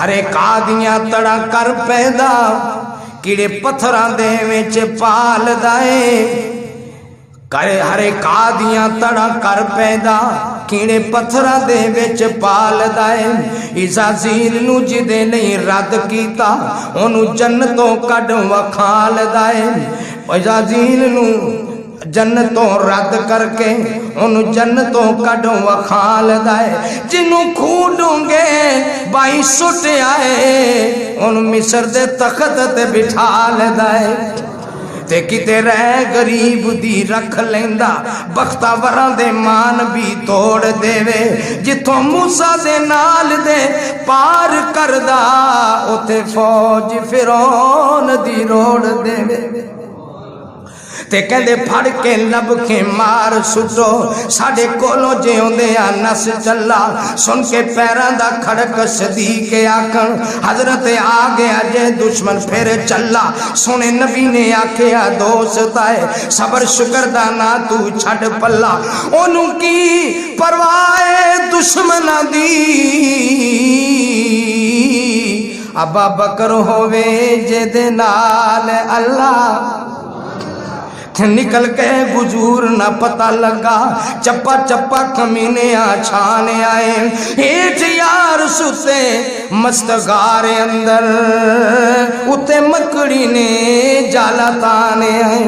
ہرے قادیاں تڑا کر پیدا کیڑے پتھراں دے وچ پال دائے کرے ہرے قادیاں تڑا کر پیدا کیڑے پتھراں دے وچ پال دائے عزازیل نو جدے نہیں رد کیتا انہوں جنتوں کڈ وکھال دائے عزازیل نو جنتوں رد کر کے انہوں جنتوں کڈوں وکھال دائے جنوں کھوڑوں گے بائی سٹ آئے انہوں مصر دے تخت تے بٹھال دائے تے کتے رہ غریب دی رکھ لیندہ بختہ وران دے مان بھی توڑ دے وے جتوں موسیٰ دے نال دے پار کردہ اتے فوج فرعون دی روڑ دے وے تے کہندے پھڑ کے لب کے مار سٹو ساڑے کولوں جے ہوندے نس چلا سن کے پیران دا کھڑک صدیق آکھن حضرت آگے جے دشمن پھر چلا سونے نبی نے آکھیا دوست آئے صبر شکر دانا تو چھڑ پلا انہوں کی پروائے دشمن دی ابا بکر ہووے جے دے نال اللہ نکل کے گجور نہ پتہ لگا چپا چپا کمینے چھانے آئے ایٹ یار ستے مستگار اندر اتے مکڑی نے جالا تانے آئے